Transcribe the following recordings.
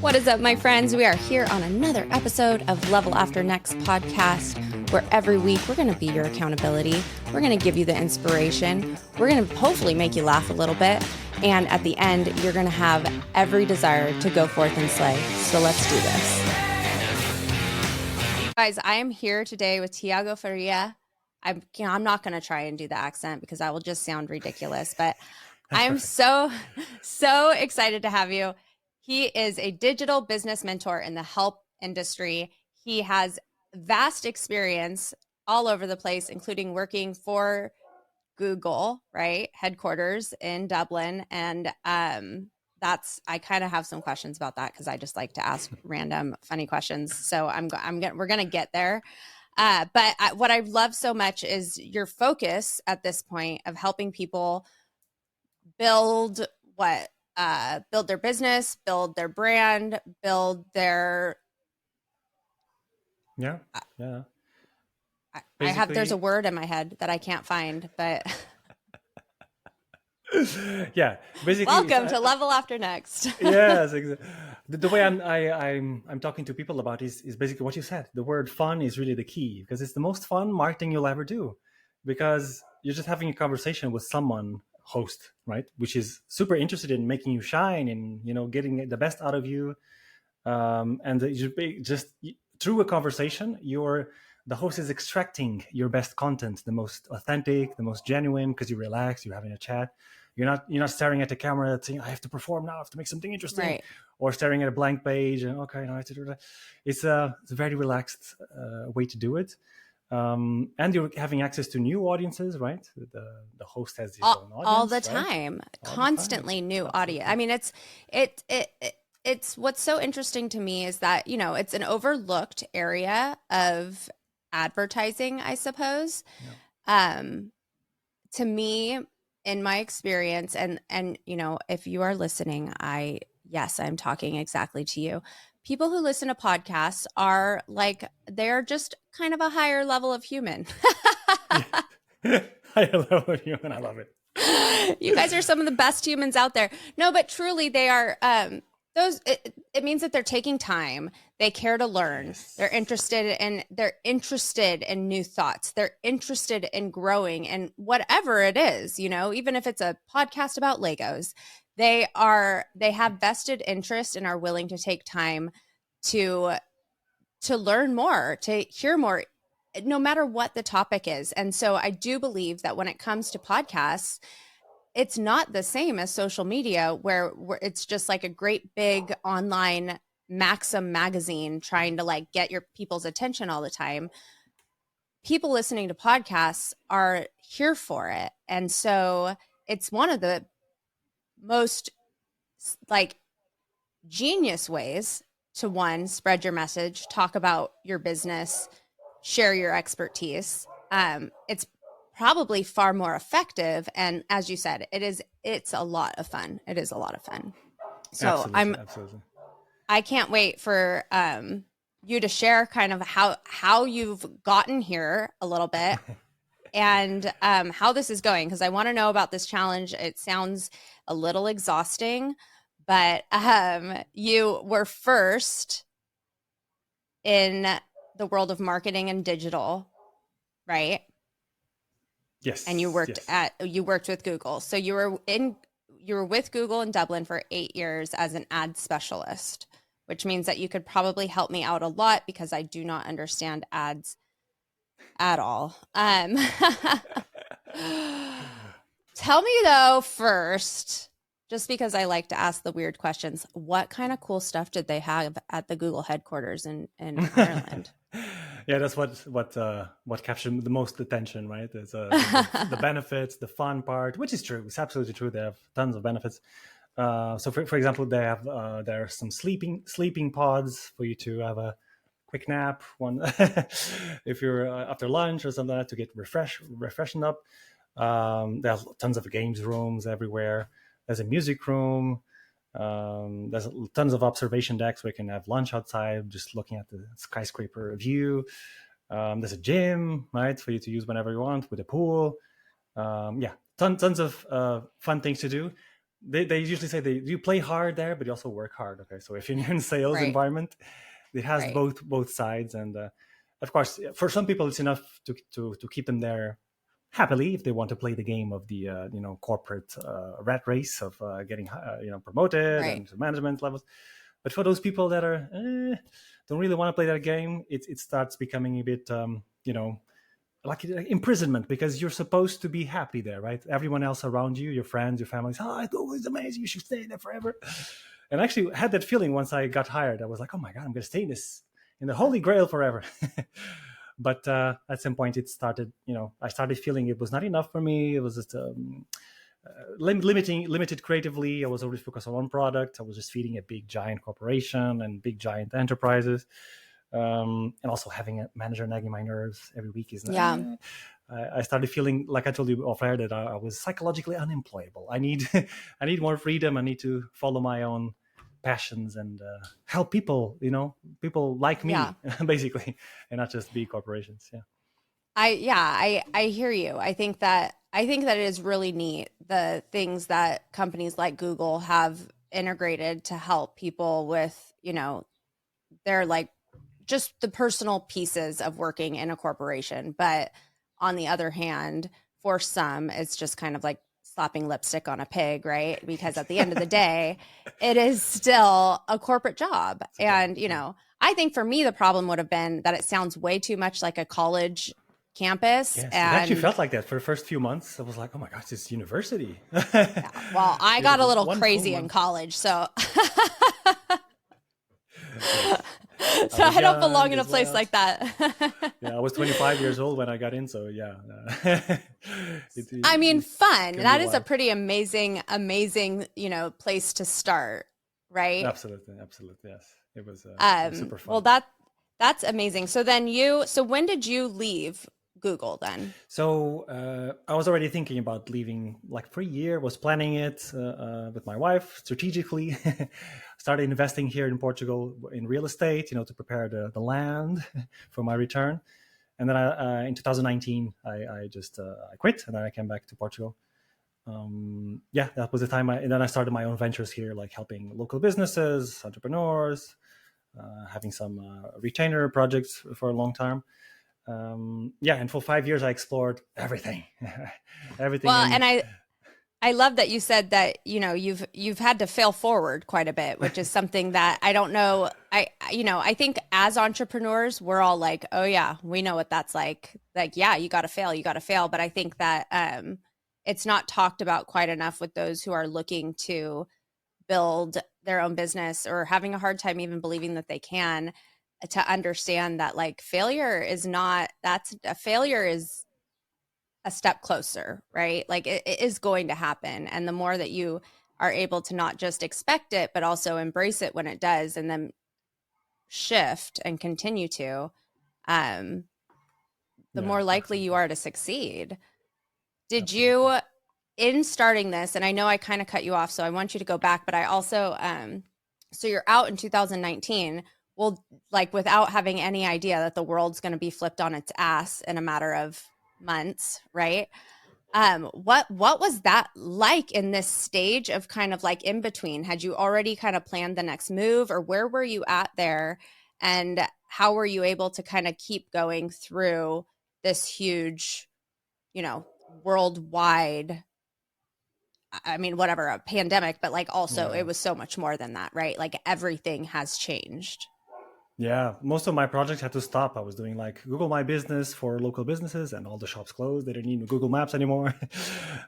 What is up, my friends? We are here on another episode of Level After Next podcast, where every week we're going to be your accountability. We're going to give you the inspiration. We're going to hopefully make you laugh a little bit. And at the end, you're going to have every desire to go forth and slay. So let's do this. Guys, I am here today with Tiago Faria. I'm not going to try and do the accent because I will just sound ridiculous, but I'm so excited to have you. He is a digital business mentor in the help industry. He has vast experience all over the place, including working for Google, right? Headquarters in Dublin. And I kind of have some questions about that because I just like to ask random funny questions. So we're going to get there. But what I love so much is your focus at this point of helping people build their business, build their brand, build their... Yeah. There's a word in my head that I can't find, but... Yeah, basically... Welcome to Level After Next. Yes, exactly. The way I'm talking to people about is basically what you said. The word fun is really the key, because it's the most fun marketing you'll ever do, because you're just having a conversation with someone, host, right, which is super interested in making you shine and getting the best out of you, and just through a conversation, the host is extracting your best content, the most authentic, the most genuine, because you're relaxed, you're having a chat. You're not staring at the camera saying, I have to perform now, I have to make something interesting, right, or staring at a blank page and okay, now I have to do that. It's a very relaxed way to do it. And you're having access to new audiences, right? The host has his own audience all the right? time, All constantly new audience. I mean, it's what's so interesting to me is that it's an overlooked area of advertising, I suppose. Yeah. To me, in my experience, and if you are listening, I'm talking exactly to you. People who listen to podcasts are they're just kind of a higher level of human. Higher level of human, I love it. You guys are some of the best humans out there. No, but truly they are. It means that they're taking time. They care to learn. Yes. They're interested in new thoughts. They're interested in growing, and whatever it is, even if it's a podcast about Legos, they have vested interest and are willing to take time to learn more, to hear more, no matter what the topic is. And so I do believe that when it comes to podcasts, it's not the same as social media where it's just like a great big online Maxim magazine trying to get your people's attention all the time. People listening to podcasts are here for it. And so it's one of the most genius ways to spread your message, talk about your business, share your expertise. It's probably far more effective. And as you said, it's a lot of fun. It is a lot of fun. So absolutely. I can't wait for you to share kind of how you've gotten here a little bit and how this is going, because I want to know about this challenge. It sounds a little exhausting, but you were first in the world of marketing and digital, right? Yes. And you worked with Google. So you were with Google in Dublin for 8 years as an ad specialist, which means that you could probably help me out a lot because I do not understand ads at all. Tell me though first, just because I like to ask the weird questions, what kind of cool stuff did they have at the Google headquarters in Ireland? Yeah, that's what captured the most attention, right? It's the benefits, the fun part, which is true. It's absolutely true. They have tons of benefits. So, for example, they have there are some sleeping pods for you to have a quick nap. One, if you're after lunch or something like that, to get refreshen up. There's tons of games rooms everywhere. There's a music room. There's tons of observation decks where you can have lunch outside, just looking at the skyscraper view. There's a gym, right, for you to use whenever you want, with a pool. Tons of fun things to do. they usually say you play hard there, but you also work hard. Okay, so if you're in sales Right. environment, it has Right. both sides, and of course, for some people, it's enough to keep them there happily if they want to play the game of the corporate rat race of getting promoted Right. and to management levels. But for those people that are don't really want to play that game, it starts becoming a bit like imprisonment, because you're supposed to be happy there, right? Everyone else around you, your friends, your family, oh, it's amazing, you should stay there forever. And I actually had that feeling once I got hired. I was like, oh my god, I'm going to stay in the holy grail forever. But at some point it started, I started feeling it was not enough for me. It was just limited creatively. I was always focused on one product. I was just feeding a big giant corporation and big giant enterprises. And also having a manager nagging my nerves every week is Yeah. I started feeling, like I told you off air, that I was psychologically unemployable. I need I need more freedom. I need to follow my own passions and help people, people like me, Yeah. basically, and not just big corporations. Yeah. I hear you. I think that it is really neat, the things that companies like Google have integrated to help people with, their like just the personal pieces of working in a corporation. But on the other hand, for some, it's just kind of like slapping lipstick on a pig, right? Because at the end of the day, it is still a corporate job. It's a job. And, Yeah. I think for me, the problem would have been that it sounds way too much like a college campus. Yes, it actually And felt like that for the first few months. I was like, oh my gosh, it's university. yeah, well, I It got a was little one full crazy in month. college. So, Yes, I so was I don't belong young in a as place well. like that. Yeah, I was 25 years old when I got in, so yeah, I mean, it fun. can be That is a wild. pretty amazing, place to start, right? Absolutely, absolutely, yes. It was super Well, fun. that's amazing. So when did you leave Google then? So I was already thinking about leaving like for a year. Was planning it with my wife strategically. Started investing here in Portugal in real estate, to prepare the land for my return. And then in 2019, I just I quit, and then I came back to Portugal. Yeah, that was the time. And then I started my own ventures here, like helping local businesses, entrepreneurs, having some retainer projects for a long time. Yeah, and for 5 years I explored everything, everything, Well, and and I love that you said that, you've had to fail forward quite a bit, which is something that I don't know. I think as entrepreneurs, we're all like, oh yeah, we know what that's like. Like, yeah, you got to fail, you got to fail. But I think that it's not talked about quite enough with those who are looking to build their own business or having a hard time even believing that they can, to understand that like failure is not, that's a failure is a step closer, right? Like it is going to happen. And the more that you are able to not just expect it, but also embrace it when it does, and then shift and continue to, um, the yeah, more likely you absolutely, are to succeed. Did absolutely. you, in starting this, and I know I kind of cut you off, so I want you to go back, but I also, so you're out in 2019. Well, like without having any idea that the world's going to be flipped on its ass in a matter of months, right? What was that like in this stage of kind of like in between? Had you already kind of planned the next move, or where were you at there? And how were you able to kind of keep going through this huge, worldwide, I mean, whatever, a pandemic, but like also it Yeah. was so much more than that, right? Like everything has changed. Yeah, most of my projects had to stop. I was doing like Google My Business for local businesses, and all the shops closed. They didn't need Google Maps anymore.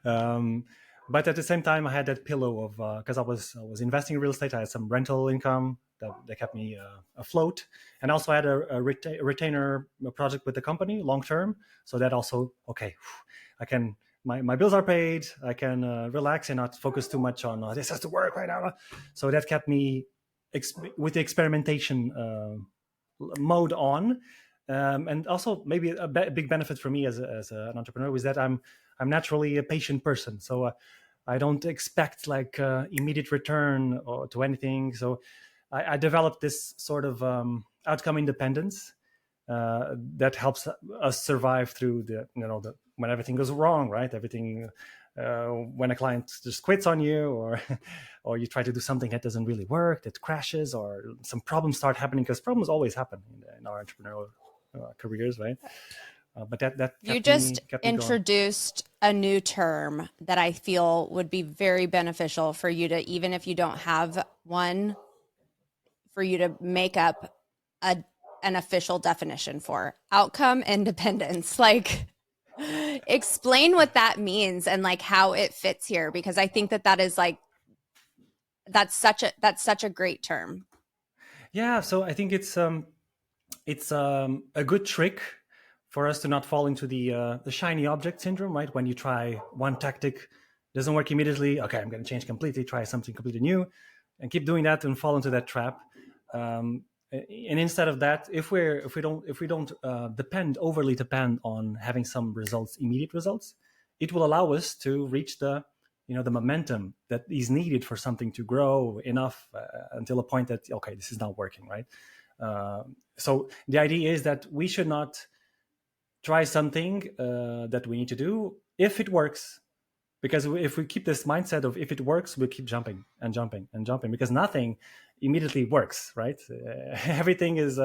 um, but at the same time, I had that pillow of because I was investing in real estate. I had some rental income that kept me afloat, and also I had a retainer project with the company long term. So that also okay, I can. My bills are paid. I can relax and not focus too much on this has to work right now. So that kept me with the experimentation mode on, and also maybe a big benefit for me as an entrepreneur was that I'm naturally a patient person, so I don't expect like immediate return or to anything. So I developed this sort of outcome independence that helps us survive through the when everything goes wrong, right? Everything when a client just quits on you, or or you try to do something that doesn't really work, that crashes, or some problems start happening, because problems always happen in our entrepreneurial careers, right? But that You kept just me going. introduced a new term that I feel would be very beneficial for you to, even if you don't have one, for you to make up an official definition for outcome independence. Like, explain what that means and like how it fits here, because I think that is like that's such a great term. Yeah, so I think it's a good trick for us to not fall into the shiny object syndrome, right? When you try one tactic, doesn't work immediately. Okay, I'm going to change completely, try something completely new, and keep doing that and fall into that trap. And instead of that, if we don't overly depend on having some results, immediate results, it will allow us to reach the momentum that is needed for something to grow enough until a point that, okay, this is not working, right? So the idea is that we should not try something that we need to do if it works, because if we keep this mindset of if it works, we'll keep jumping and jumping and jumping, because nothing immediately works, right? Everything is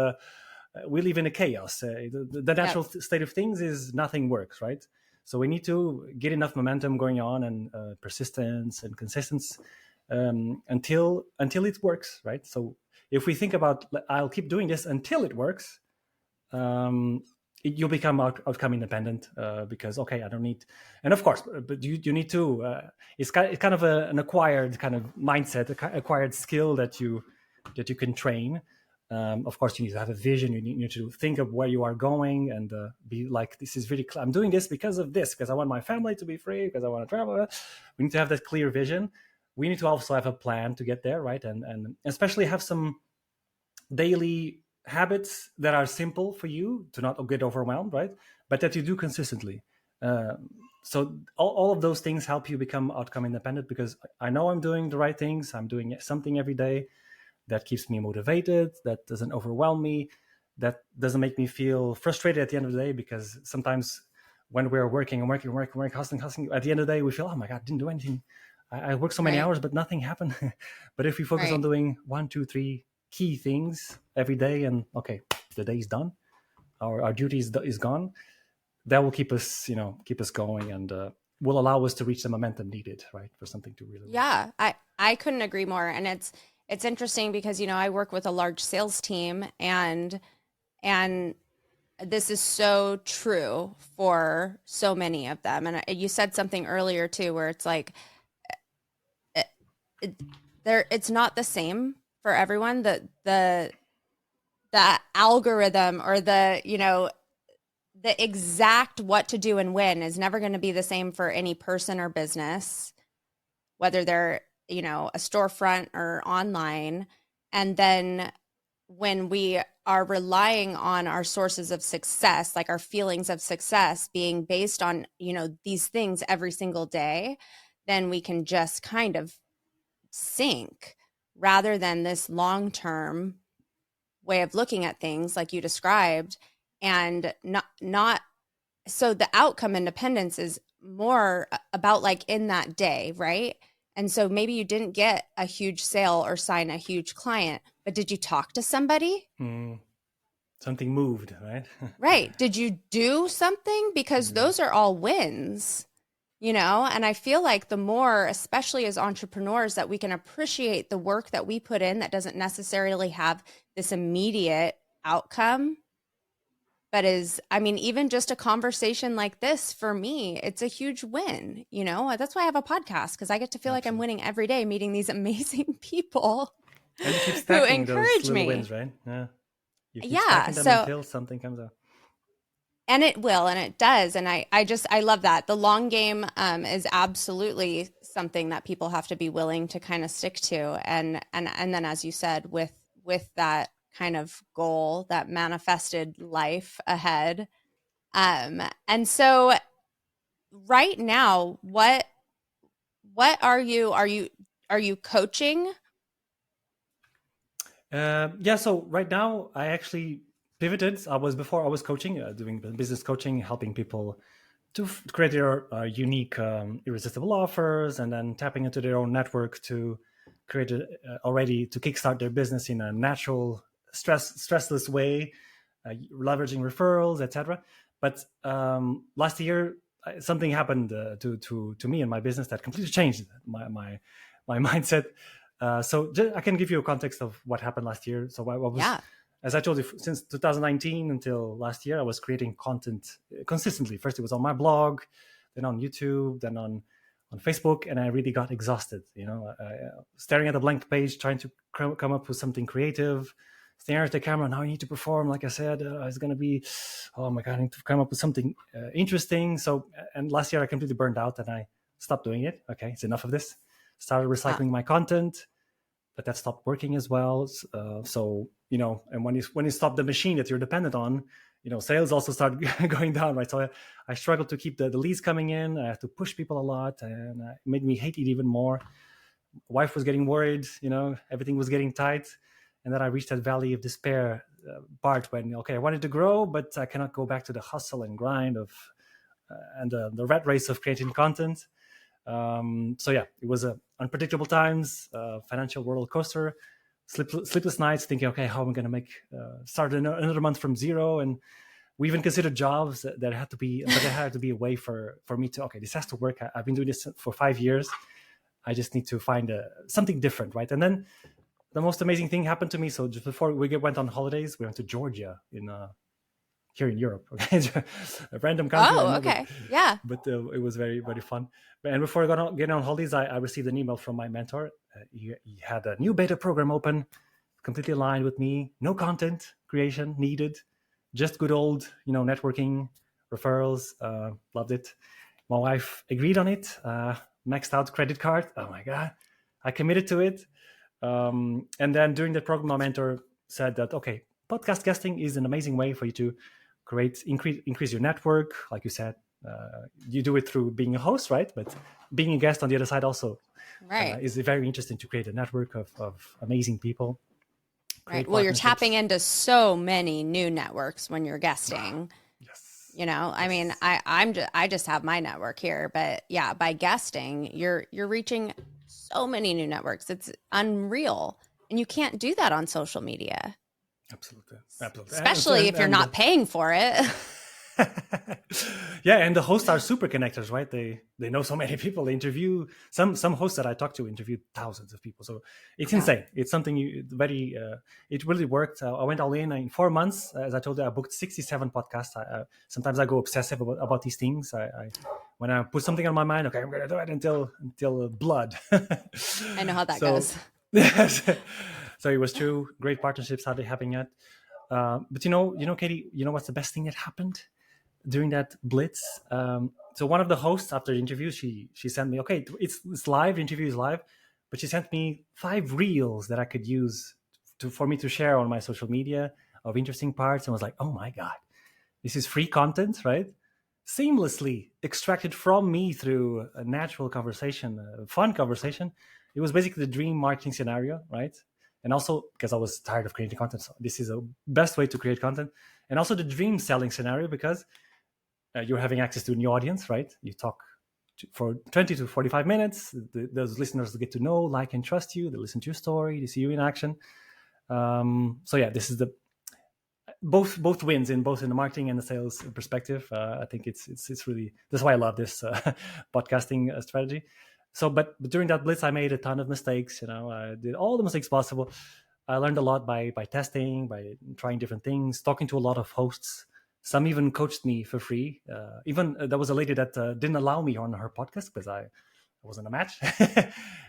we live in a chaos. The natural state of things is nothing works, right? So we need to get enough momentum going on, and persistence and consistency until it works, right? So if we think about, I'll keep doing this until it works, you'll become outcome independent, because, okay, I don't need, and of course, but you need to, it's kind of an acquired kind of mindset, acquired skill that you can train. Of course, you need to have a vision. You need to think of where you are going, and be like, this is really I'm doing this because of this, because I want my family to be free, because I want to travel. We need to have that clear vision. We need to also have a plan to get there, right? And especially have some daily habits that are simple for you to not get overwhelmed, right? But that you do consistently. So all of those things help you become outcome independent, because I know I'm doing the right things. I'm doing something every day that keeps me motivated, that doesn't overwhelm me, that doesn't make me feel frustrated at the end of the day, because sometimes when we're working, hustling, at the end of the day, we feel, oh my God, I didn't do anything. I worked so many hours, but nothing happened. But if we focus on doing 1, 2, 3 key things every day, and okay, the day is done, our duty is gone, that will keep us going, and will allow us to reach the momentum needed, right, for something to really work. I couldn't agree more. And it's interesting because I work with a large sales team, and this is so true for so many of them. And you said something earlier too, where it's like it's not the same for everyone. The algorithm, or the exact what to do and when, is never going to be the same for any person or business, whether they're a storefront or online. And then when we are relying on our sources of success, like our feelings of success being based on these things every single day, then we can just kind of sink, rather than this long-term way of looking at things like you described. And not so the outcome independence is more about like in that day, right? And so maybe you didn't get a huge sale or sign a huge client, but did you talk to somebody? Something moved, right? Right. Did you do something? Because those are all wins, and I feel like the more, especially as entrepreneurs, that we can appreciate the work that we put in that doesn't necessarily have this immediate outcome, but even just a conversation like this, for me, it's a huge win. That's why I have a podcast, because I get to feel like I'm winning every day, meeting these amazing people and you keep stacking who encourage those little me. wins, right? Yeah. You keep stacking them until something comes out. And it will, and it does. And I love that. The long game is absolutely something that people have to be willing to kind of stick to. And then, as you said, with that kind of goal, that manifested life ahead. And so right now, what are you coaching? Yeah. So right now I actually pivoted. Before I was coaching, doing business coaching, helping people to create their unique, irresistible offers, and then tapping into their own network to create already to kickstart their business in a natural, stressless way, leveraging referrals, etc. But last year, something happened to me and my business that completely changed my mindset. So I can give you a context of what happened last year. So I was, as I told you, since 2019 until last year, I was creating content consistently. First, it was on my blog, then on YouTube, then on Facebook, and I really got exhausted. Staring at a blank page, trying to come up with something creative, staring at the camera. Now I need to perform. Like I said, it's going to be, oh my God, I need to come up with something interesting. So, and last year I completely burned out and I stopped doing it. Okay, it's enough of this. Started recycling my content, but that stopped working as well. So, and when you stop the machine that you're dependent on, sales also start going down, right? So I struggled to keep the leads coming in. I had to push people a lot, and it made me hate it even more. Wife was getting worried, everything was getting tight. And then I reached that valley of despair part when, okay, I wanted to grow, but I cannot go back to the hustle and grind of and the rat race of creating content. So yeah, it was unpredictable times, financial roller coaster, sleepless nights, thinking, okay, how am I going to start another month from zero? And we even considered jobs that had to be a way for me to, okay, this has to work. I've been doing this for 5 years. I just need to find something different, right? And then the most amazing thing happened to me. So just before we went on holidays, we went to Georgia here in Europe. Okay, a random country. Oh, okay, yeah. But it was very, very fun. And before I got on holidays, I received an email from my mentor. He had a new beta program open, completely aligned with me. No content creation needed, just good old, networking, referrals. Loved it. My wife agreed on it. Maxed out credit card. Oh my God, I committed to it. And then during the program, my mentor said that, okay, podcast guesting is an amazing way for you to increase your network. Like you said, you do it through being a host, right? But being a guest on the other side also is very interesting to create a network of amazing people. Right. Well, you're tapping into so many new networks when you're guesting. Yes. I mean, I just have my network here, but yeah, by guesting, you're reaching so many new networks. It's unreal. And you can't do that on social media. Absolutely. Especially if you're not paying for it. Yeah, and the hosts are super connectors, right? They know so many people. They interview some hosts that I talked to interviewed thousands of people. So it's insane. It's something it really worked. I went all in 4 months. As I told you, I booked 67 podcasts. Sometimes I go obsessive about these things. When I put something on my mind, okay, I'm going to do it until blood. I know how that goes. So it was true. Great partnerships happening yet. But Katie, what's the best thing that happened during that blitz? So one of the hosts after the interview, she sent me, okay, it's live, the interview is live, but she sent me 5 reels that I could use for me to share on my social media of interesting parts. And I was like, oh my God, this is free content, right? Seamlessly extracted from me through a natural conversation, a fun conversation. It was basically the dream marketing scenario, right? And also because I was tired of creating content, so this is the best way to create content. And also the dream selling scenario because you're having access to a new audience, right? You talk for 20 to 45 minutes. Those listeners get to know, like, and trust you. They listen to your story. They see you in action. So yeah, this is the both wins in both in the marketing and the sales perspective. I think it's really, that's why I love this podcasting strategy. So, but during that blitz, I made a ton of mistakes. I did all the mistakes possible. I learned a lot by testing, by trying different things, talking to a lot of hosts. Some even coached me for free. Even there was a lady that didn't allow me on her podcast because I wasn't a match.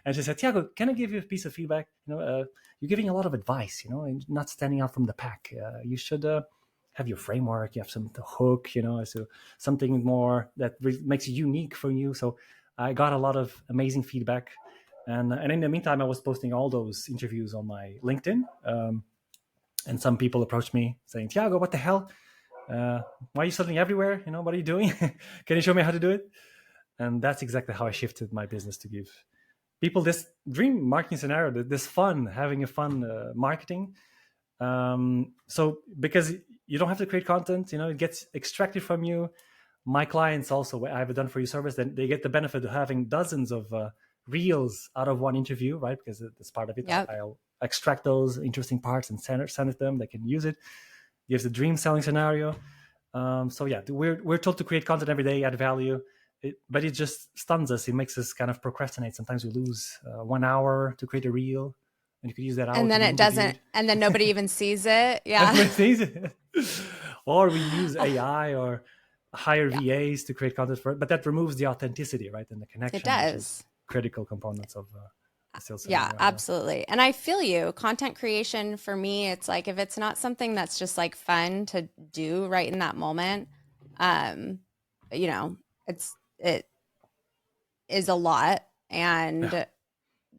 And she said, Tiago, can I give you a piece of feedback? You're giving a lot of advice, and not standing out from the pack. You should have your framework. You have some hook, so something more that makes it unique for you. So I got a lot of amazing feedback. And in the meantime, I was posting all those interviews on my LinkedIn. And some people approached me saying, Tiago, what the hell? Why are you suddenly everywhere? What are you doing? Can you show me how to do it? And that's exactly how I shifted my business to give people this dream marketing scenario, this fun, having a fun marketing. So because you don't have to create content, it gets extracted from you. my clients also, I have a done for you service, then they get the benefit of having dozens of reels out of one interview, right? Because it's part of it. Yep. I'll extract those interesting parts and send it to them. They can use it. Gives a dream selling scenario. So yeah, we're told to create content every day, add value, but it just stuns us. It makes us kind of procrastinate. Sometimes we lose 1 hour to create a reel, and you could use that hour. And then to be it doesn't, interviewed. and then nobody even sees it. Yeah. Or we use AI or hire VAs to create content for it, but that removes the authenticity, right? And the connection. It does. Which is critical components of the sales. Yeah, absolutely. And I feel you. Content creation for me, it's like if it's not something that's just like fun to do right in that moment, you know, it is a lot. And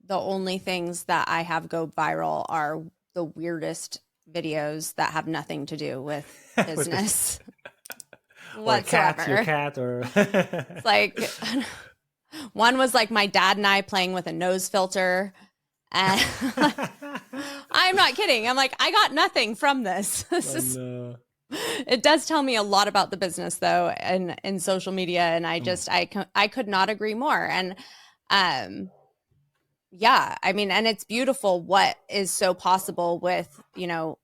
the only things that I have go viral are the weirdest videos that have nothing to do with business whatsoever. Your cat, or it's like one was like my dad and I playing with a nose filter. And I'm not kidding. I'm like, I got nothing from this. It does tell me a lot about the business though, and in social media. And I could not agree more. And, yeah, I mean, and it's beautiful what is so possible with, you know,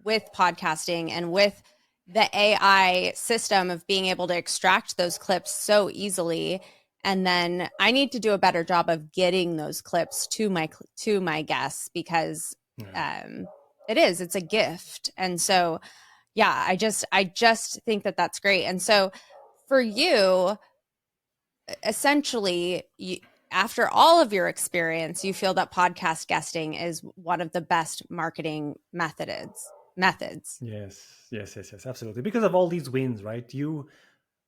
with podcasting and with the AI system of being able to extract those clips so easily. And then I need to do a better job of getting those clips to my guests, because it's a gift. And so, yeah, I just think that that's great. And so for you, essentially, after all of your experience, you feel that podcast guesting is one of the best marketing methods. Yes, absolutely. Because of all these wins, right? You,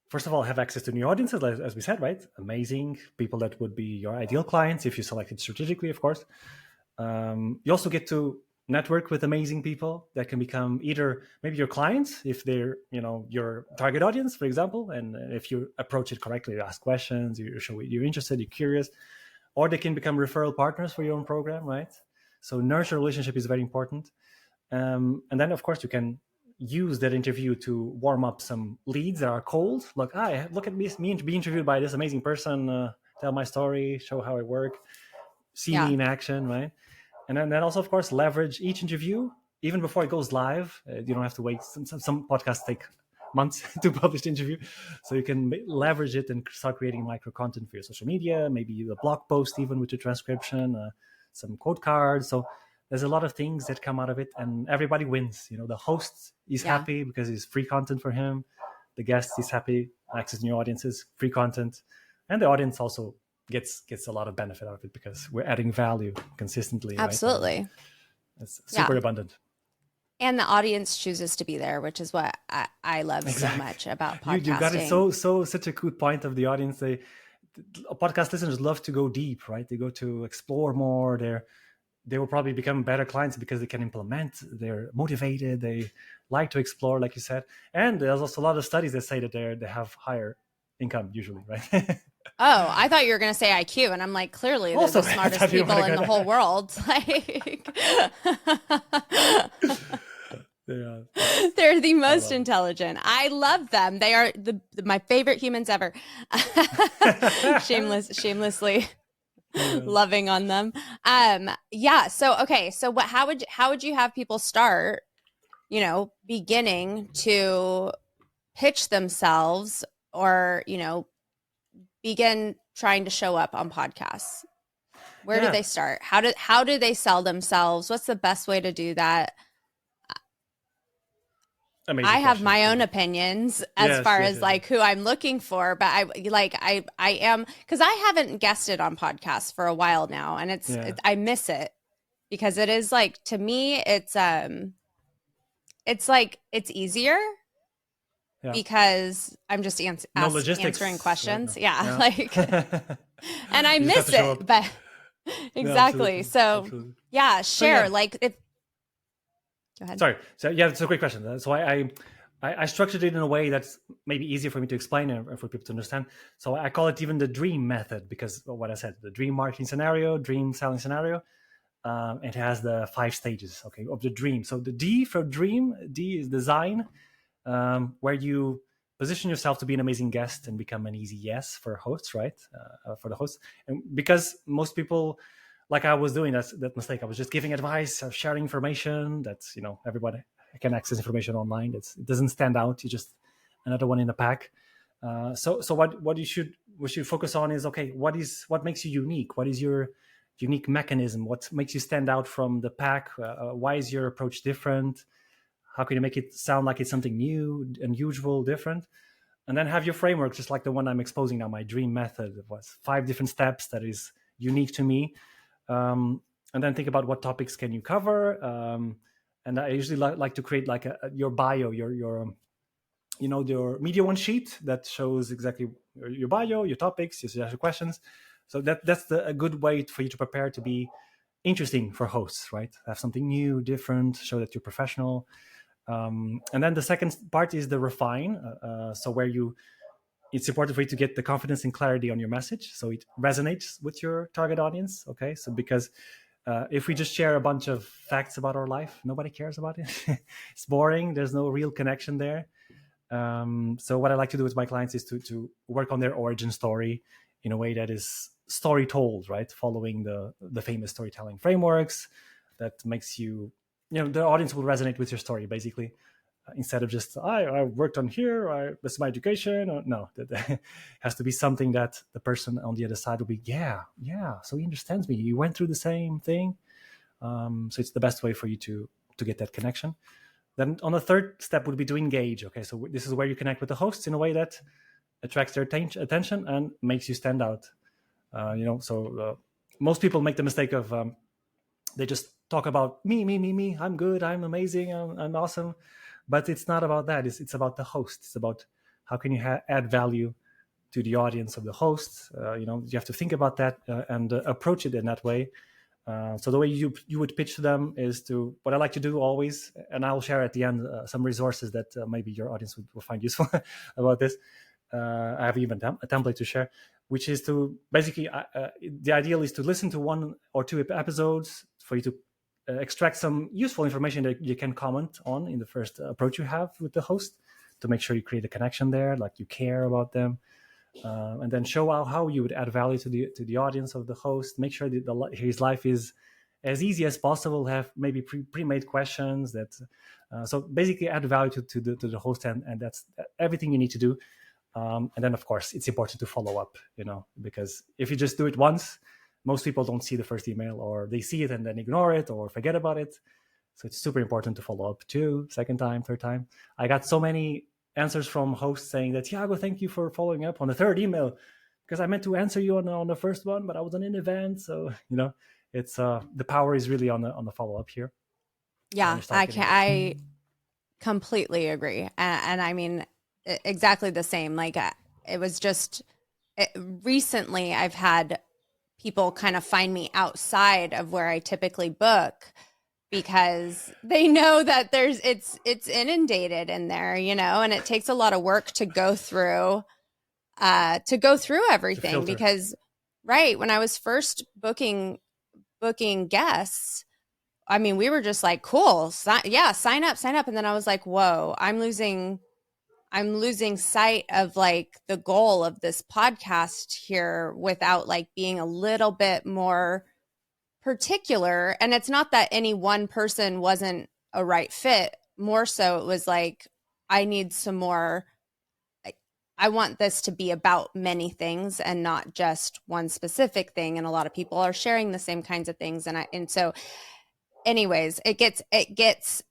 first of all, have access to new audiences, as we said, right? Amazing people that would be your ideal clients if you select it strategically, of course. You also get to network with amazing people that can become either maybe your clients if they're, you know, your target audience, for example, and if you approach it correctly, you ask questions, you show you're interested, you're curious, or they can become referral partners for your own program, right? So nurture relationship is very important. And then, of course, you can use that interview to warm up some leads that are cold. Like, look at me be interviewed by this amazing person, tell my story, show how I work, see me in action, right? And then also, of course, leverage each interview even before it goes live. You don't have to wait. Some podcasts take months to publish the interview. So you can leverage it and start creating micro content for your social media, maybe the blog post even with your transcription, some quote cards. So there's a lot of things that come out of it, and everybody wins. You know, the host is happy because it's free content for him. The guest is happy, access new audiences, free content, and the audience also gets a lot of benefit out of it because we're adding value consistently. Absolutely. Right? It's super abundant. And the audience chooses to be there, which is what I love so much about podcasting. You got it such a good point of the audience. Podcast listeners love to go deep, right? They go to explore more. They will probably become better clients because they can implement. They're motivated. They like to explore, like you said. And there's also a lot of studies that say that they have higher income usually, right? Oh, I thought you were going to say IQ, and I'm like, clearly they're the smartest people in the whole world. Like, they're the most intelligent. I love them. They are my favorite humans ever. Shamelessly loving on them. Yeah. So okay. So how would you have people start? You know, beginning to pitch themselves, or begin trying to show up on podcasts? Where do they start? How do they sell themselves? What's the best way to do that? I have my own opinions as far as like who I'm looking for, but I am, because I haven't guested on podcasts for a while now, and I miss it because it is like, to me, it's like it's easier. Yeah. Because I'm just answering questions. Right like, and I miss it, but exactly. Absolutely. Share like if. Go ahead. Sorry. So it's a great question. So I structured it in a way that's maybe easier for me to explain and for people to understand. So I call it even the dream method, because of what I said, the dream marketing scenario, dream selling scenario. It has the 5 stages, of the dream. So the D for dream, D is design. Where you position yourself to be an amazing guest and become an easy yes for hosts, right? For the hosts, and because most people, like I was doing that mistake, I was just giving advice, sharing information that's, everybody can access information online. It doesn't stand out. You just another one in the pack. So what you should focus on is, okay, what makes you unique? What is your unique mechanism? What makes you stand out from the pack? Why is your approach different? How can you make it sound like it's something new, unusual, different? And then have your framework, just like the one I'm exposing now, my dream method. It was 5 different steps that is unique to me. And then think about what topics can you cover. And I usually like to create like your bio, your media one sheet that shows exactly your bio, your topics, your suggested questions. So that's a good way for you to prepare to be interesting for hosts, right? Have something new, different, show that you're professional. And then the second part is the refine. So where it's important for you to get the confidence and clarity on your message, so it resonates with your target audience. Okay, so because if we just share a bunch of facts about our life, nobody cares about it. It's boring. There's no real connection there. So what I like to do with my clients is to work on their origin story in a way that is story told, right? Following the famous storytelling frameworks that makes the audience will resonate with your story, basically, instead of just, I worked on here, this is my education. Or, no, that has to be something that the person on the other side will be, yeah, so he understands me. You went through the same thing. So it's the best way for you to get that connection. Then on the third step would be to engage. Okay, so this is where you connect with the hosts in a way that attracts their attention and makes you stand out. Most people make the mistake of they just talk about me. I'm good. I'm amazing. I'm awesome. But it's not about that. It's about the host. It's about how can you add value to the audience of the host. You have to think about that and approach it in that way. So the way you would pitch to them is what I like to do always, and I'll share at the end some resources that maybe your audience will find useful about this. I have even a template to share, which is to basically, the ideal is to listen to 1 or 2 episodes for you to extract some useful information that you can comment on in the first approach you have with the host, to make sure you create a connection there, like you care about them. And then show how you would add value to the audience of the host. Make sure that his life is as easy as possible. Have maybe pre-made questions that. So basically, add value to the host, and that's everything you need to do. And then, of course, it's important to follow up. Because if you just do it once, most people don't see the first email, or they see it and then ignore it or forget about it. So it's super important to follow up too, second time, third time. I got so many answers from hosts saying that, Tiago, thank you for following up on the third email, because I meant to answer you on the first one, but I was on an event. So, it's the power is really on the follow-up here. Yeah, I completely agree. And I mean, exactly the same. Like it was just recently I've had people kind of find me outside of where I typically book, because they know that it's inundated in there, and it takes a lot of work to go through everything, because right when I was first booking guests, I mean, we were just like, cool, sign up. And then I was like, whoa, I'm losing sight of like the goal of this podcast here without like being a little bit more particular. And it's not that any one person wasn't a right fit. More so, it was like, I need some more. I want this to be about many things and not just one specific thing. And a lot of people are sharing the same kinds of things. And so anyways, it gets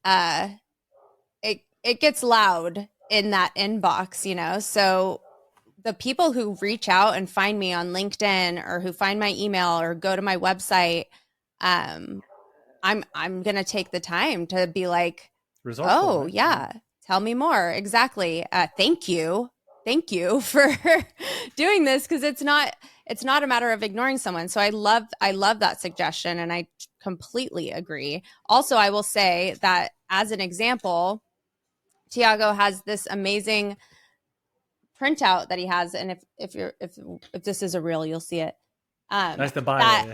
loud in that inbox, so the people who reach out and find me on LinkedIn, or who find my email or go to my website, I'm going to take the time to be like, resourceful, right? Yeah, tell me more. Exactly. Thank you for doing this, because it's not a matter of ignoring someone. So I love that suggestion, and I completely agree. Also, I will say that as an example, Tiago has this amazing printout that he has, and if this is a reel, you'll see it. That's the bio.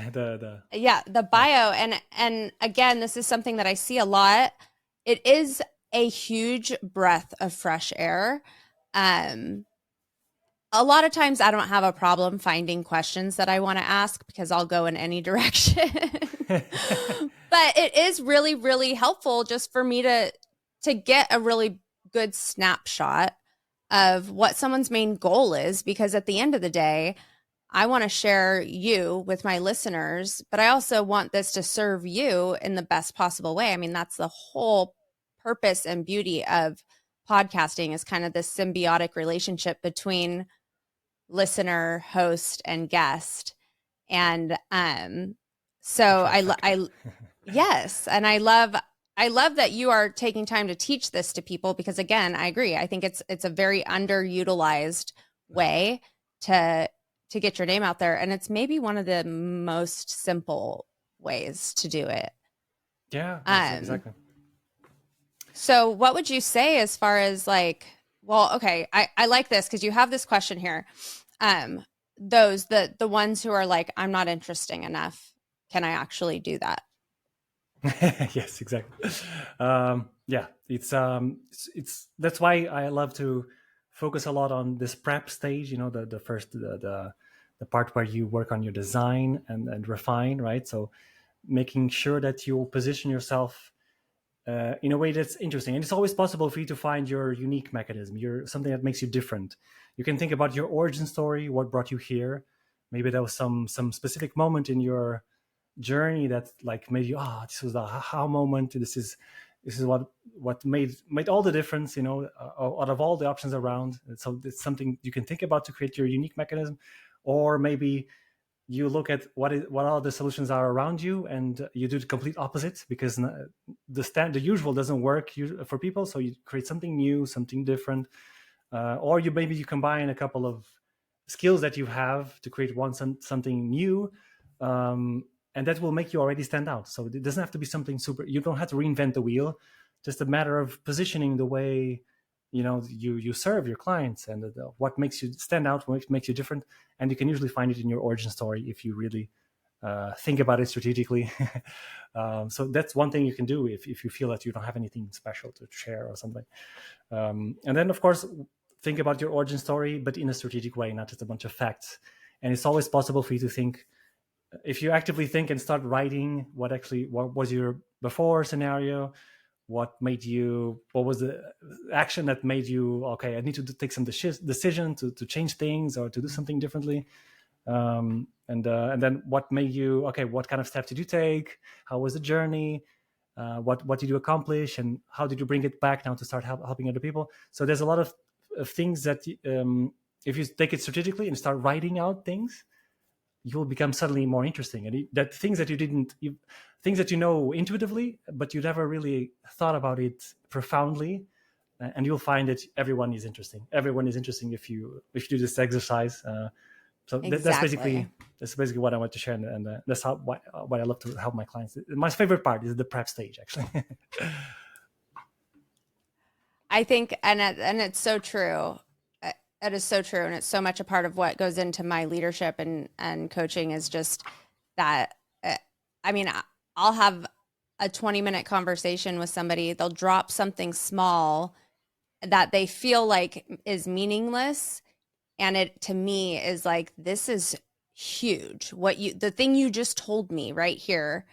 The bio, and again, this is something that I see a lot. It is a huge breath of fresh air. Um, a lot of times I don't have a problem finding questions that I want to ask because I'll go in any direction. But it is really, really helpful just for me to get a really good snapshot of what someone's main goal is, because at the end of the day, I want to share you with my listeners, but I also want this to serve you in the best possible way. I mean, that's the whole purpose and beauty of podcasting, is kind of this symbiotic relationship between listener, host, and guest. And so yes, and I love that you are taking time to teach this to people, because again, I agree. I think it's a very underutilized way to get your name out there, and it's maybe one of the most simple ways to do it. Yeah, exactly. So what would you say as far as like, well, okay, I like this because you have this question here. The ones who are like, I'm not interesting enough, can I actually do that? Yes, exactly. Yeah, it's that's why I love to focus a lot on this prep stage. You know, the first the part where you work on your design and refine, right? So making sure that you position yourself in a way that's interesting, and it's always possible for you to find your unique mechanism, your something that makes you different. You can think about your origin story, what brought you here. Maybe there was some specific moment in your journey that like made you, this was the aha moment. This is what made all the difference, you know, out of all the options around. So it's something you can think about to create your unique mechanism. Or maybe you look at what all the solutions are around you, and you do the complete opposite, because the usual doesn't work for people. So you create something new, something different. Or you combine a couple of skills that you have to create something new, and that will make you already stand out. So it doesn't have to be something super. You don't have to reinvent the wheel. Just a matter of positioning the way you serve your clients, and what makes you stand out, what makes you different. And you can usually find it in your origin story if you really think about it strategically. So that's one thing you can do if you feel that you don't have anything special to share or something. And then, of course, think about your origin story, but in a strategic way, not just a bunch of facts. And it's always possible for you to think, if you actively think and start writing what was your before scenario, what was the action that made you, okay, I need to take some decision to change things or to do something differently. And then what made you, okay, what kind of steps did you take? How was the journey? What did you accomplish, and how did you bring it back now to start helping other people? So there's a lot of things that if you take it strategically and start writing out things, you will become suddenly more interesting. And that things that things that you know intuitively, but you never really thought about it profoundly. And you'll find that everyone is interesting. Everyone is interesting if you do this exercise. So Exactly. that's basically what I want to share, and that's what I love to help my clients. My favorite part is the prep stage, actually. I think, and it's so true. It is so true, and it's so much a part of what goes into my leadership and coaching, is just that. I mean, I'll have a 20-minute conversation with somebody. They'll drop something small that they feel like is meaningless, and it to me is like, this is huge. The thing you just told me right here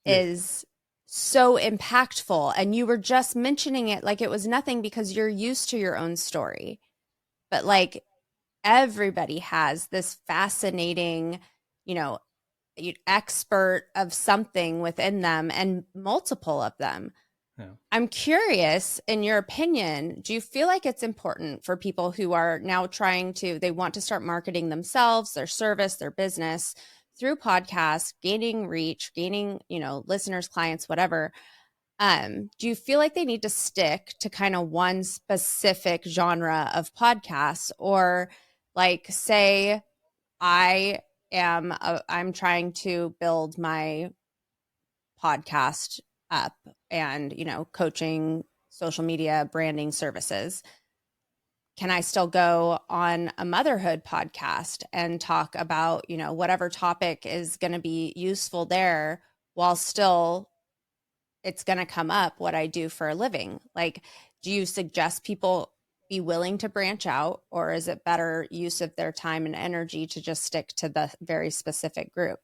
Yes. is so impactful, and you were just mentioning it like it was nothing because you're used to your own story. But like, everybody has this fascinating, you know, expert of something within them, and multiple of them. Yeah. I'm curious, in your opinion, do you feel like it's important for people who are now they want to start marketing themselves, their service, their business through podcasts, gaining reach, gaining, listeners, clients, whatever. Do you feel like they need to stick to kind of one specific genre of podcasts, or like, say, I'm trying to build my podcast up, and, coaching, social media, branding services. Can I still go on a motherhood podcast and talk about, whatever topic is going to be useful there, while still it's going to come up what I do for a living? Like, do you suggest people be willing to branch out, or is it better use of their time and energy to just stick to the very specific group?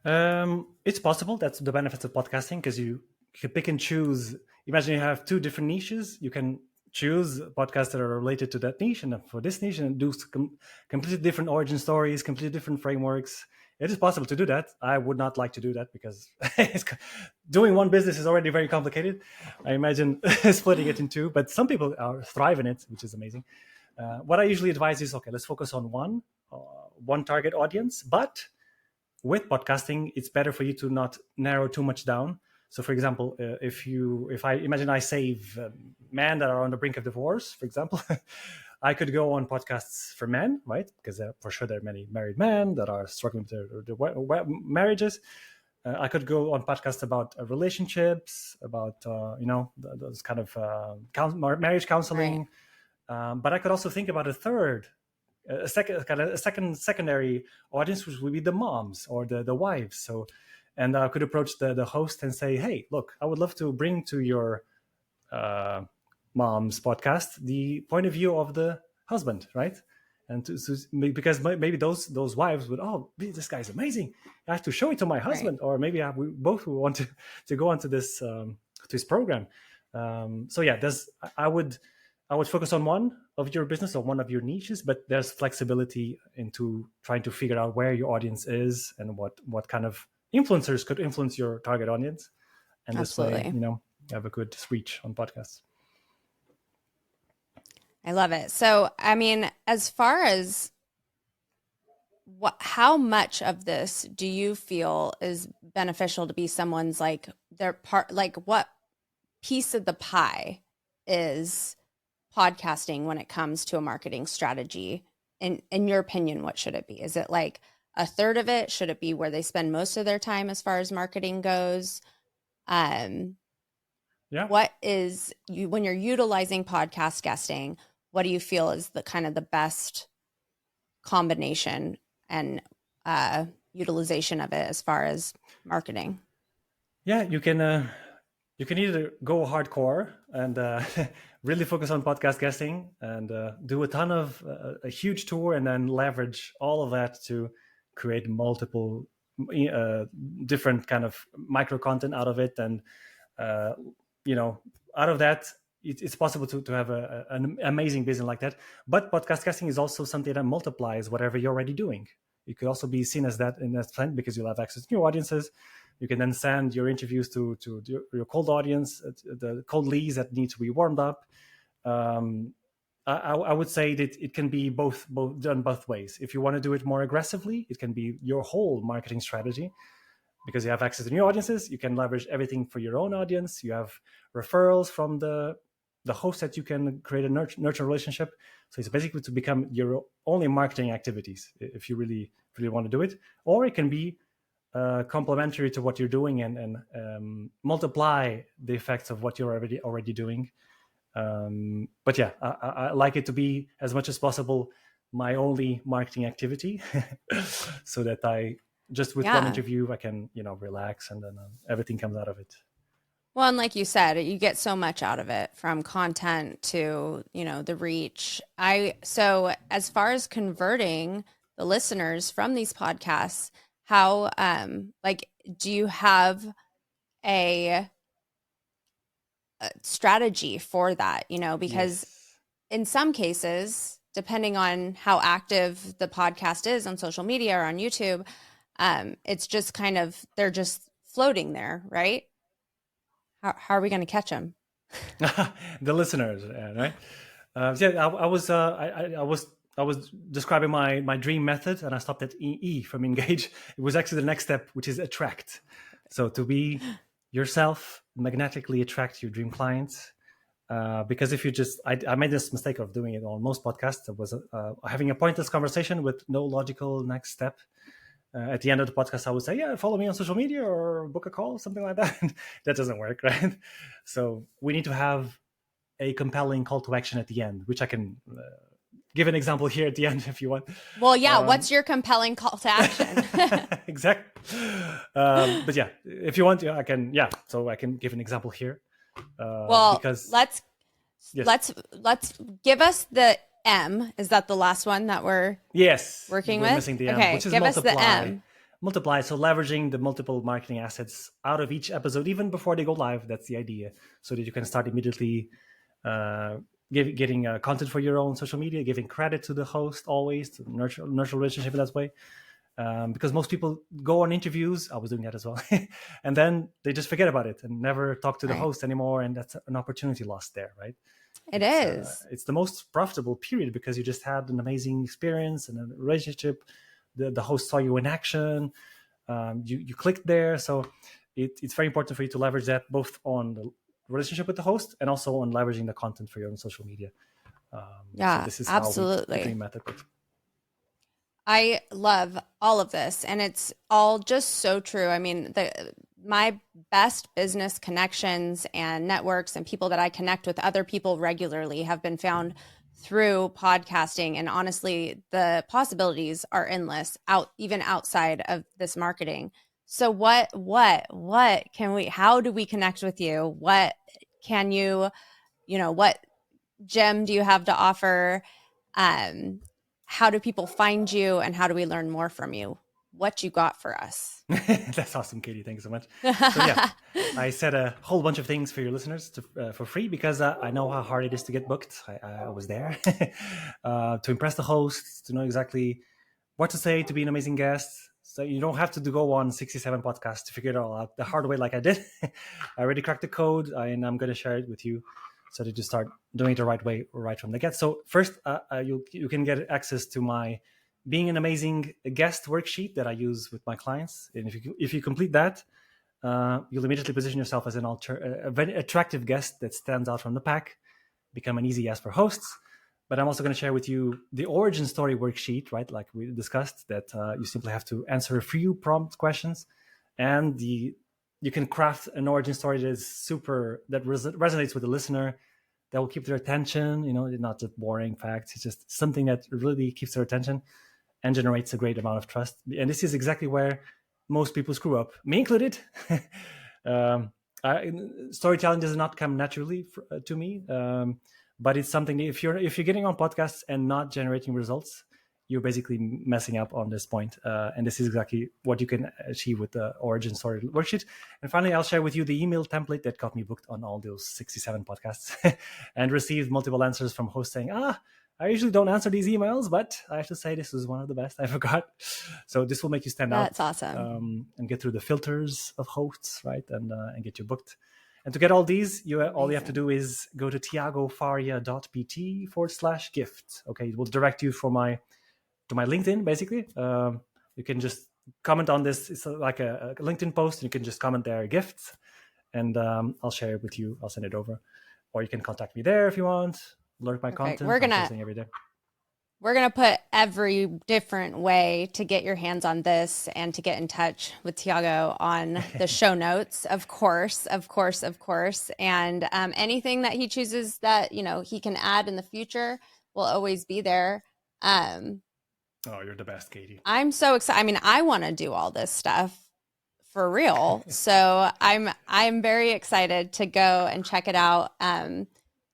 It's possible. That's the benefits of podcasting, because you can pick and choose. Imagine you have two different niches. You can choose podcasts that are related to that niche, and for this niche, and do completely different origin stories, completely different frameworks. It is possible to do that. I would not like to do that, because doing one business is already very complicated. I imagine splitting it in two, but some people thrive in it, which is amazing. What I usually advise is, okay, let's focus on one target audience, but with podcasting, it's better for you to not narrow too much down. So, for example, if I imagine I save men that are on the brink of divorce, for example, I could go on podcasts for men, right? Because for sure there are many married men that are struggling with their marriages. I could go on podcasts about relationships, about those kind of marriage counseling. Right. But I could also think about a secondary audience, which would be the moms or the wives. So, and I could approach the host and say, hey, look, I would love to bring to your mom's podcast the point of view of the husband, right? And because maybe those wives would, oh, this guy's amazing, I have to show it to my husband. Right. Or maybe we both want to go onto this program. So yeah, I would focus on one of your business or one of your niches, but there's flexibility into trying to figure out where your audience is and what kind of influencers could influence your target audience. And Absolutely. This way, you have a good reach on podcasts. I love it. So, I mean, as far as how much of this do you feel is beneficial to be someone's their part, what piece of the pie is podcasting when it comes to a marketing strategy? In your opinion, what should it be? Is it like a third of it? Should it be where they spend most of their time as far as marketing goes? What is when you're utilizing podcast guesting, what do you feel is the kind of the best combination and utilization of it as far as marketing? Yeah, you can either go hardcore and really focus on podcast guesting and do a ton of a huge tour, and then leverage all of that to create multiple different kind of micro content out of it. And out of that, it's possible to have an amazing business like that. But podcast guesting is also something that multiplies whatever you're already doing. It could also be seen as that in that sense, because you'll have access to new audiences. You can then send your interviews to your cold audience, the cold leads that need to be warmed up. I would say that it can be both done both ways. If you want to do it more aggressively, it can be your whole marketing strategy, because you have access to new audiences. You can leverage everything for your own audience. You have referrals from the host that you can create a nurture relationship. So it's basically to become your only marketing activities if you really want to do it. Or it can be complementary to what you're doing and multiply the effects of what you're already doing. But yeah, I like it to be as much as possible my only marketing activity, so that I just with one interview I can relax, and then everything comes out of it. Well, and like you said, you get so much out of it, from content to the reach. So as far as converting the listeners from these podcasts, how do you have a strategy for that? Because in some cases, depending on how active the podcast is on social media or on YouTube, it's just kind of, they're just floating there, right? How are we going to catch them? The listeners, right? I was describing my dream method, and I stopped at E from engage. It was actually the next step, which is attract. So to be yourself, magnetically attract your dream clients. Because if you just, I made this mistake of doing it on most podcasts. It was having a pointless conversation with no logical next step. At the end of the podcast, I would say, follow me on social media or book a call, something like that. That doesn't work, right? So we need to have a compelling call to action at the end, which I can give an example here at the end if you want. Well, what's your compelling call to action? Exactly. But yeah, if you want, I can. Yeah, so I can give an example here. Because Yes. Let's give us the M. Is that the last one that we're working we're with? missing the M, Okay, which is give us the multiply. M. Multiply, so leveraging the multiple marketing assets out of each episode, even before they go live. That's the idea, so that you can start immediately getting content for your own social media, giving credit to the host always to nurture relationship in that way. Because most people go on interviews, I was doing that as well, and then they just forget about it and never talk to the host anymore, and that's an opportunity lost there, right? It's the most profitable period because you just had an amazing experience and a relationship. The host saw you in action. You clicked there, so it's very important for you to leverage that both on the relationship with the host and also on leveraging the content for your own social media. So this is absolutely. how the dream method works. I love all of this, and it's all just so true. I mean, my best business connections and networks and people that I connect with other people regularly have been found through podcasting. And honestly, the possibilities are endless even outside of this marketing. So what can how do we connect with you? What can what gem do you have to offer? How do people find you, and how do we learn more from you? What you got for us? That's awesome, Katie. Thanks so much. So yeah, I said a whole bunch of things for your listeners for free because I know how hard it is to get booked. I was there to impress the hosts, to know exactly what to say, to be an amazing guest. So you don't have to go on 67 podcasts to figure it all out the hard way like I did. I already cracked the code, and I'm going to share it with you so that you start doing it the right way right from the get. So first, you can get access to my Being an Amazing Guest worksheet that I use with my clients. And if you complete that, you'll immediately position yourself as a very attractive guest that stands out from the pack, become an easy yes for hosts. But I'm also going to share with you the origin story worksheet, right? Like we discussed, that you simply have to answer a few prompt questions, and you can craft an origin story that is that resonates with the listener, that will keep their attention. Not just boring facts. It's just something that really keeps their attention and generates a great amount of trust. And this is exactly where most people screw up, me included. Storytelling does not come naturally to me. But it's something that if you're getting on podcasts and not generating results, you're basically messing up on this point. And this is exactly what you can achieve with the origin story worksheet. And finally, I'll share with you the email template that got me booked on all those 67 podcasts and received multiple answers from hosts saying, I usually don't answer these emails, but I have to say this was one of the best I forgot. So this will make you stand out. That's awesome. And get through the filters of hosts, right? And get you booked. And to get all these, all you have to do is go to tiagofaria.pt/gift. Okay, it will direct you to my LinkedIn, basically. You can just comment on this. It's like a LinkedIn post, and you can just comment there, gift, and I'll share it with you. I'll send it over. Or you can contact me there if you want. Learn my content. We're posting every day. We're going to put every different way to get your hands on this and to get in touch with Tiago on the show notes, of course. And anything that he chooses that, he can add in the future will always be there. Oh, you're the best, Katie. I'm so excited. I mean, I want to do all this stuff for real. So I'm very excited to go and check it out.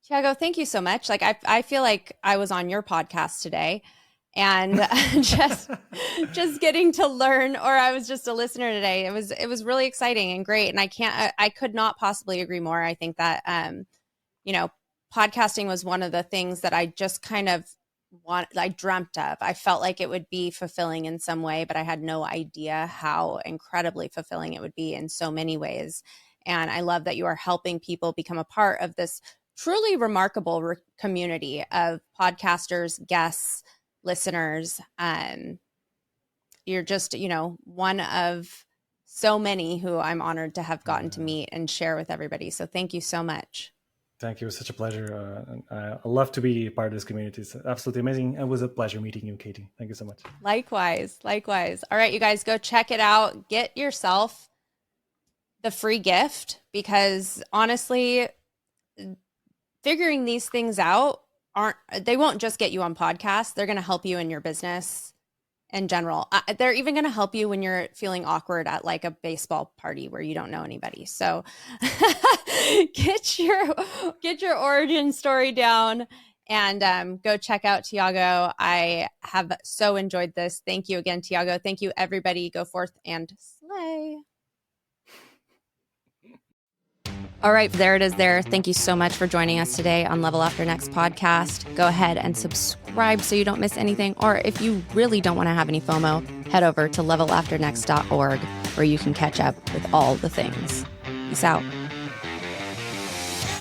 Tiago, thank you so much. Like I feel like I was on your podcast today, and just getting to learn, or I was just a listener today. It was really exciting and great. And I could not possibly agree more. I think that podcasting was one of the things that I just kind of I dreamt of. I felt like it would be fulfilling in some way, but I had no idea how incredibly fulfilling it would be in so many ways. And I love that you are helping people become a part of this truly remarkable community of podcasters, guests, listeners. You're just, one of so many who I'm honored to have gotten to meet and share with everybody. So thank you so much. Thank you. It was such a pleasure. I love to be part of this community. It's absolutely amazing. It was a pleasure meeting you, Katie. Thank you so much. Likewise. All right, you guys, go check it out. Get yourself the free gift, because honestly, figuring these things out they won't just get you on podcasts. They're going to help you in your business in general. They're even going to help you when you're feeling awkward at like a baseball party where you don't know anybody. So get your origin story down and go check out Tiago. I have so enjoyed this. Thank you again, Tiago. Thank you, everybody. Go forth and slay. All right, there it is there. Thank you so much for joining us today on Level After Next podcast. Go ahead and subscribe so you don't miss anything. Or if you really don't want to have any FOMO, head over to levelafternext.org where you can catch up with all the things. Peace out.